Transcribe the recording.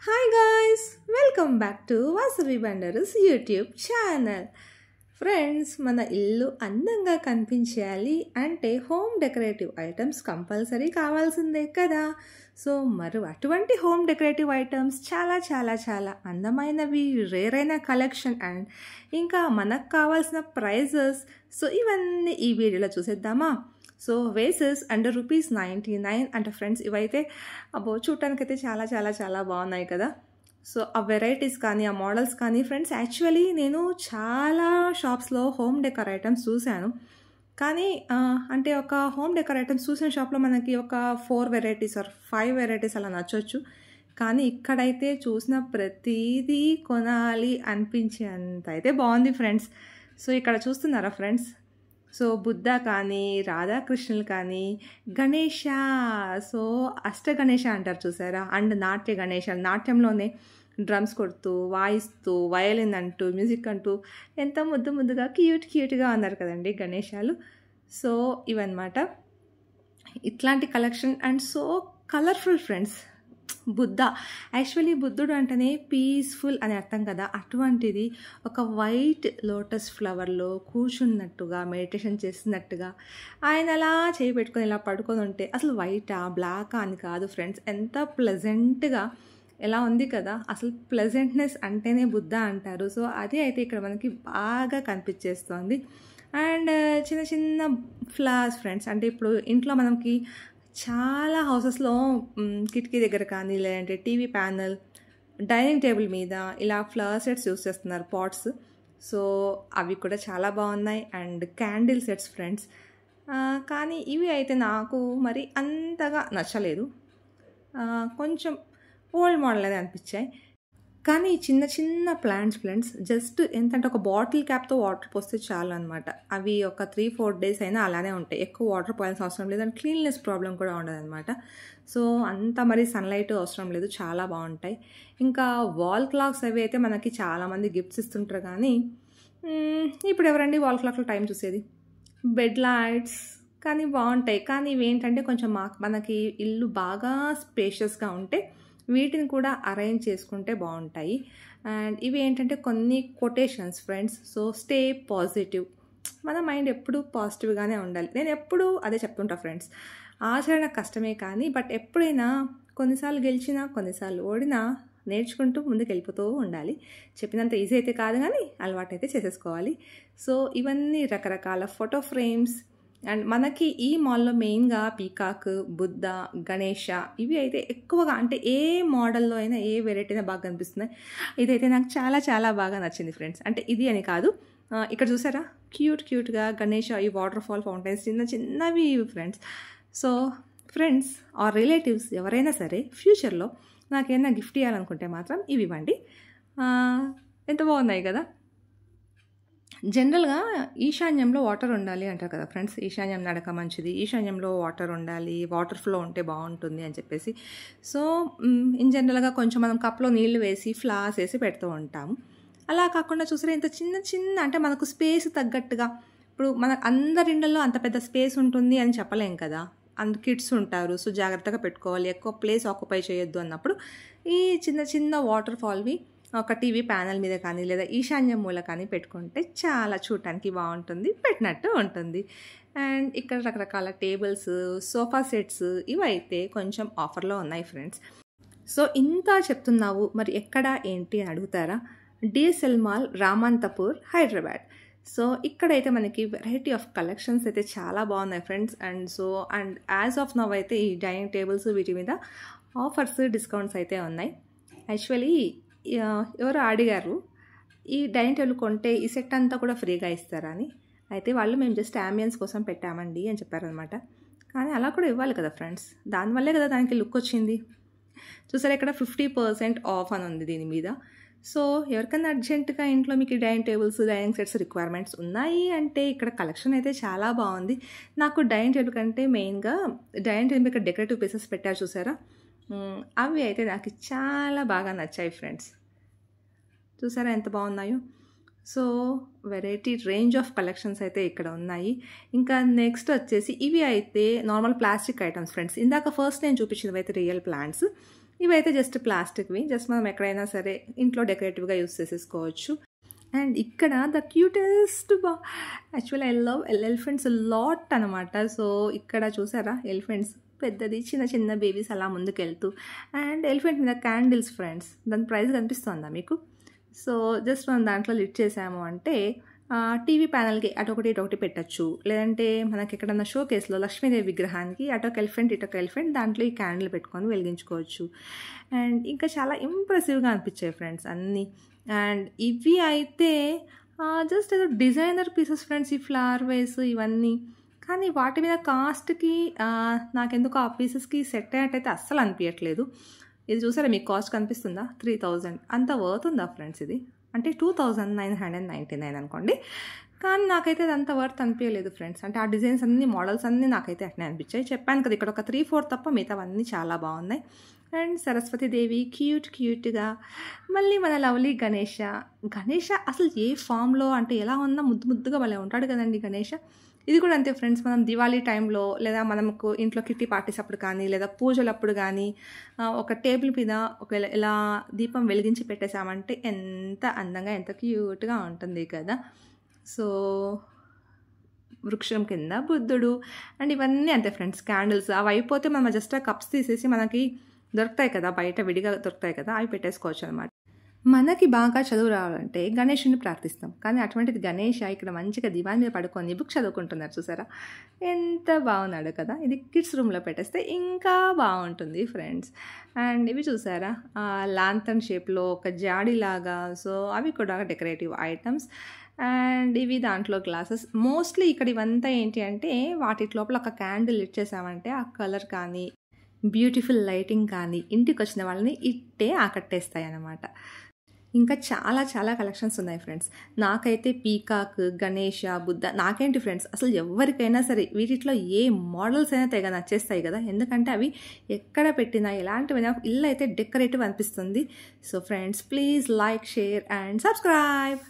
Hi guys, welcome back to Vasavi బండర్స్ YouTube channel. Friends, మన ఇల్లు అందంగా కనిపించాలి అంటే హోమ్ డెకరేటివ్ ఐటమ్స్ కంపల్సరీ కావాల్సిందే కదా. సో అటువంటి హోమ్ డెకరేటివ్ ఐటమ్స్ చాలా చాలా చాలా అందమైనవి, రేర్ అయిన కలెక్షన్ అండ్ ఇంకా మనకు కావాల్సిన ప్రైజెస్. సో ఇవన్నీ ఈ వీడియోలో చూసేద్దామా. సో వేసెస్ అండర్ ₹99 అంటే ఫ్రెండ్స్, ఇవైతే చూడటానికైతే చాలా చాలా చాలా బాగున్నాయి కదా. సో ఆ వెరైటీస్ కానీ ఆ మోడల్స్ కానీ ఫ్రెండ్స్, యాక్చువల్లీ నేను చాలా షాప్స్లో హోమ్ డెకర్ ఐటమ్స్ చూశాను. కానీ అంటే ఒక హోమ్ డెకర్ ఐటమ్స్ చూసిన షాప్లో మనకి ఒక 4 వెరైటీస్ ఆర్ 5 వెరైటీస్ అలా నచ్చవచ్చు. కానీ ఇక్కడైతే చూసిన ప్రతిదీ కొనాలి అనిపించేంత అయితే బాగుంది ఫ్రెండ్స్. సో ఇక్కడ చూస్తున్నారా ఫ్రెండ్స్, సో బుద్ధ కానీ రాధాకృష్ణులు కానీ గణేష, సో అష్ట గణేష అంటారు చూసారా, అండ్ నాట్య గణేష, నాట్యంలోనే డ్రమ్స్ కొడుతూ వాయిస్తూ వయలిన్ అంటూ మ్యూజిక్ అంటూ ఎంత ముద్దుగా క్యూట్గా ఉన్నారు కదండి గణేశాలు. సో ఇవన్నమాట ఇట్లాంటి collection and so colourful friends. Buddha, actually బుద్ధుడు అంటేనే పీస్ఫుల్ అని అర్థం కదా. అటువంటిది ఒక వైట్ లోటస్ ఫ్లవర్లో కూర్చున్నట్టుగా మెడిటేషన్ చేస్తున్నట్టుగా ఆయన అలా చేయి పెట్టుకొని ఇలా పడుకొని ఉంటే అసలు వైటా బ్లాకా అని కాదు ఫ్రెండ్స్, ఎంత ప్లెజెంట్గా ఎలా ఉంది కదా. అసలు ప్లెజెంట్నెస్ అంటేనే బుద్ధ అంటారు. సో అది అయితే ఇక్కడ మనకి బాగా కనిపించేస్తుంది. అండ్ చిన్న చిన్న ఫ్లవర్స్ ఫ్రెండ్స్, అంటే ఇప్పుడు ఇంట్లో మనకి చాలా హౌసెస్లో కిటికీ దగ్గర కానీ లేదంటే టీవీ ప్యానల్, డైనింగ్ టేబుల్ మీద ఇలా ఫ్లవర్ సెట్స్ యూస్ చేస్తున్నారు, పాట్స్. సో అవి కూడా చాలా బాగున్నాయి. అండ్ క్యాండిల్ సెట్స్ ఫ్రెండ్స్, కానీ ఇవి అయితే నాకు మరి అంతగా నచ్చలేదు, కొంచెం ఓల్డ్ మోడల్ అనేది అనిపించాయి. కానీ చిన్న చిన్న ప్లాంట్స్ ఫ్రెండ్స్, జస్ట్ ఎంతంటే ఒక బాటిల్ క్యాప్తో వాటర్ పోస్తే చాలు అనమాట. అవి ఒక 3-4 డేస్ అయినా అలానే ఉంటాయి, ఎక్కువ వాటర్ పోయాల్సిన అవసరం లేదు. అండ్ క్లీన్లెస్ ప్రాబ్లం కూడా ఉండదు అనమాట. సో అంత మరి సన్లైట్ అవసరం లేదు, చాలా బాగుంటాయి. ఇంకా వాల్ క్లాక్స్ అవి అయితే మనకి చాలామంది గిఫ్ట్స్ ఇస్తుంటారు. కానీ ఇప్పుడు ఎవరండి వాల్ క్లాక్లో టైం చూసేది. బెడ్ లైట్స్ కానీ బాగుంటాయి, కానీ ఇవి ఏంటంటే కొంచెం మనకి ఇల్లు బాగా స్పేషియస్గా ఉంటే వీటిని కూడా అరేంజ్ చేసుకుంటే బాగుంటాయి. అండ్ ఇవి ఏంటంటే కొన్ని quotations friends. So stay positive, మన మైండ్ ఎప్పుడూ పాజిటివ్గానే ఉండాలి. నేను ఎప్పుడూ అదే చెప్తుంటా ఫ్రెండ్స్. ఆచరణ కష్టమే కానీ బట్ ఎప్పుడైనా కొన్నిసార్లు గెలిచినా కొన్నిసార్లు ఓడినా నేర్చుకుంటూ ముందుకు వెళ్ళిపోతూ ఉండాలి. చెప్పినంత ఈజీ అయితే కాదు, కానీ అలవాటు అయితే చేసేసుకోవాలి. సో ఇవన్నీ రకరకాల ఫోటో ఫ్రేమ్స్. అండ్ మనకి ఈ మాల్లో మెయిన్గా పీకాక్, బుద్ధ, గణేష ఇవి అయితే ఎక్కువగా, అంటే ఏ మోడల్లో అయినా ఏ వెరైటీ అయినా బాగా కనిపిస్తున్నాయి. ఇదైతే నాకు చాలా చాలా బాగా నచ్చింది ఫ్రెండ్స్. అంటే ఇది అని కాదు, ఇక్కడ చూసారా క్యూట్గా గణేష, ఈ వాటర్ ఫాల్ ఫౌంటైన్స్ చిన్న చిన్నవి friends. So friends or relatives ఎవరైనా సరే ఫ్యూచర్లో నాకేమైనా గిఫ్ట్ ఇవ్వాలనుకుంటే మాత్రం ఇవి ఇవ్వండి. ఎంత బాగున్నాయి కదా. జనరల్గా ఈశాన్యంలో వాటర్ ఉండాలి అంటారు కదా ఫ్రెండ్స్, ఈశాన్యం నడక మంచిది, ఈశాన్యంలో వాటర్ ఉండాలి, వాటర్ ఫ్లో ఉంటే బాగుంటుంది అని చెప్పేసి. సో ఇన్ జనరల్గా కొంచెం మనం కప్లో నీళ్లు వేసి ఫ్లాస్ వేసి పెడుతూ ఉంటాము. అలా కాకుండా చూసారా ఇంత చిన్న చిన్న, అంటే మనకు స్పేస్ తగ్గట్టుగా, ఇప్పుడు మన అందరి ఇళ్లలో అంత పెద్ద స్పేస్ ఉంటుంది అని చెప్పలేం కదా, కిడ్స్ ఉంటారు. సో జాగ్రత్తగా పెట్టుకోవాలి, ఎక్కువ ప్లేస్ ఆక్యుపై చేయొద్దు అన్నప్పుడు ఈ చిన్న చిన్న వాటర్ ఫాల్వి ఒక టీవీ ప్యానల్ మీద కానీ లేదా ఈశాన్యం మూల కానీ పెట్టుకుంటే చాలా చూడటానికి బాగుంటుంది, పెట్టినట్టు ఉంటుంది. అండ్ ఇక్కడ రకరకాల టేబుల్స్, సోఫా సెట్స్ ఇవైతే కొంచెం ఆఫర్లో ఉన్నాయి ఫ్రెండ్స్. సో ఇంత చెప్తున్నావు మరి ఎక్కడ ఏంటి అని అడుగుతారా. DSL mall, Ramanthapur, Hyderabad. So ఇక్కడైతే మనకి వెరైటీ ఆఫ్ కలెక్షన్స్ అయితే చాలా బాగున్నాయి friends. And as of now అయితే ఈ డైనింగ్ టేబుల్స్ వీటి మీద ఆఫర్స్, డిస్కౌంట్స్ అయితే ఉన్నాయి. యాక్చువల్లీ ఎవరు అడిగారు ఈ డైనింగ్ టేబుల్ కొంటే ఈ సెట్ అంతా కూడా ఫ్రీగా ఇస్తారని. అయితే వాళ్ళు మేము జస్ట్ అంబియన్స్ కోసం పెట్టామండి అని చెప్పారనమాట. కానీ అలా కూడా ఇవ్వాలి కదా ఫ్రెండ్స్, దానివల్లే కదా దానికి లుక్ వచ్చింది. చూసారా ఇక్కడ 50% ఆఫ్ అని ఉంది దీని మీద. సో ఎవరికైనా అర్జెంటుగా ఇంట్లో మీకు dining tables, dining sets requirements ఉన్నాయి అంటే ఇక్కడ కలెక్షన్ అయితే చాలా బాగుంది. నాకు డైనింగ్ టేబుల్ కంటే మెయిన్గా డైనింగ్ టేబుల్ ఇక్కడ డెకరేటివ్ పీసెస్ పెట్టారు చూసారా, అవి అయితే నాకు చాలా బాగా నచ్చాయి ఫ్రెండ్స్. చూసారా ఎంత బాగున్నాయో. So variety range of collections అయితే ఇక్కడ ఉన్నాయి. ఇంకా నెక్స్ట్ వచ్చేసి ఇవి అయితే నార్మల్ ప్లాస్టిక్ ఐటమ్స్ ఫ్రెండ్స్. ఇందాక ఫస్ట్ నేను చూపించినవి అయితే రియల్ ప్లాంట్స్, ఇవైతే జస్ట్ ప్లాస్టిక్వి, జస్ట్ మనం ఎక్కడైనా సరే ఇంట్లో డెకరేటివ్గా యూస్ చేసేసుకోవచ్చు. అండ్ ఇక్కడ the cutest actually I love elephants lot అనమాట. సో ఇక్కడ చూసారా ఎలిఫెంట్స్ పెద్దది చిన్న చిన్న బేబీస్ అలా ముందుకెళ్తూ, అండ్ ఎలిఫెంట్ మీద క్యాండిల్స్ ఫ్రెండ్స్, దాని ప్రైస్ కనిపిస్తుందా మీకు? సో జస్ట్ మనం దాంట్లో లిట్ చేసాము అంటే టీవీ ప్యానల్కి అటొకటి ఇటొకటి పెట్టచ్చు, లేదంటే మనకి ఎక్కడన్నా షో కేసులో లక్ష్మీదేవి విగ్రహానికి అటొక ఎలిఫెంట్ ఇటొక ఎలిఫెంట్, దాంట్లో ఈ క్యాండిల్ పెట్టుకొని వెలిగించుకోవచ్చు. అండ్ ఇంకా చాలా ఇంప్రెసివ్గా అనిపించాయి ఫ్రెండ్స్ అన్నీ. అండ్ ఇవి అయితే జస్ట్ ఏదో డిజైనర్ పీసెస్ ఫ్రెండ్స్, ఈ ఫ్లవర్ వేస్ ఇవన్నీ, కానీ వాటి మీద కాస్ట్కి నాకెందుకు ఆ పీసెస్కి సెట్ అయ్యేటైతే అస్సలు అనిపించట్లేదు. ఇది చూసారా మీకు కాస్ట్ కనిపిస్తుందా? 3000 అంత వర్త్ ఉందా ఫ్రెండ్స్? ఇది అంటే 2999 అనుకోండి, కానీ నాకైతే అది అంత వర్త్ అనిపించలేదు ఫ్రెండ్స్. అంటే ఆ డిజైన్స్ అన్ని మోడల్స్ అన్నీ నాకైతే అట్నే అనిపించాయి. చెప్పాను కదా ఇక్కడ ఒక 3-4 తప్ప మిగతావన్నీ చాలా బాగున్నాయి. అండ్ సరస్వతీదేవి క్యూట్గా, మళ్ళీ మన లవ్లీ గణేష అసలు ఏ ఫామ్లో అంటే ఎలా ఉన్నా ముద్దుగా భలే ఉంటాడు కదండి గణేష. ఇది కూడా అంతే ఫ్రెండ్స్, మనం దివాళీ టైంలో లేదా మనకు ఇంట్లో కిట్టి పార్టీస్ అప్పుడు కానీ లేదా పూజలప్పుడు కానీ ఒక టేబుల్ మీద ఒకవేళ ఇలా దీపం వెలిగించి పెట్టేసామంటే ఎంత అందంగా ఎంత క్యూట్గా ఉంటుంది కదా. సో వృక్షం కింద బుద్ధుడు అండ్ ఇవన్నీ అంతే ఫ్రెండ్స్. క్యాండిల్స్ అవి అయిపోతే మనం జస్ట్ కప్స్ తీసేసి మనకి దొరుకుతాయి కదా, బయట విడిగా దొరుకుతాయి కదా, అవి పెట్టేసుకోవచ్చు అనమాట. మనకి బాగా చదువు రావాలంటే గణేషుని ప్రార్థిస్తాం, కానీ అటువంటిది గణేష ఇక్కడ మంచిగా దివాన్ మీద పడుకొని బుక్ చదువుకుంటున్నారు చూసారా, ఎంత బాగున్నాడు కదా. ఇది కిడ్స్ రూమ్లో పెట్టేస్తే ఇంకా బాగుంటుంది ఫ్రెండ్స్. అండ్ ఇవి చూసారా లాంతర్న్ షేప్లో ఒక జాడీలాగా, సో అవి కూడా డెకరేటివ్ ఐటమ్స్. అండ్ ఇవి దాంట్లో గ్లాసెస్. మోస్ట్లీ ఇక్కడ ఇవంతా ఏంటి అంటే వాటి లోపల ఒక క్యాండిల్ ఇచ్చేసామంటే ఆ కలర్ కానీ బ్యూటిఫుల్ లైటింగ్ కానీ ఇంటికి వచ్చిన వాళ్ళని ఇట్టే ఆకట్టేస్తాయి అన్నమాట. ఇంకా చాలా కలెక్షన్స్ ఉన్నాయి ఫ్రెండ్స్. నాకైతే పీకాక్, గణేష, బుద్ధ, నాకేంటి ఫ్రెండ్స్ అసలు ఎవరికైనా సరే వీటిలో ఏ మోడల్స్ అయినా తెగ నచ్చేస్తాయి కదా, ఎందుకంటే అవి ఎక్కడ పెట్టినా ఎలాంటివైనా ఇల్లు అయితే డెకరేటివ్ అనిపిస్తుంది. So friends please like, share and subscribe.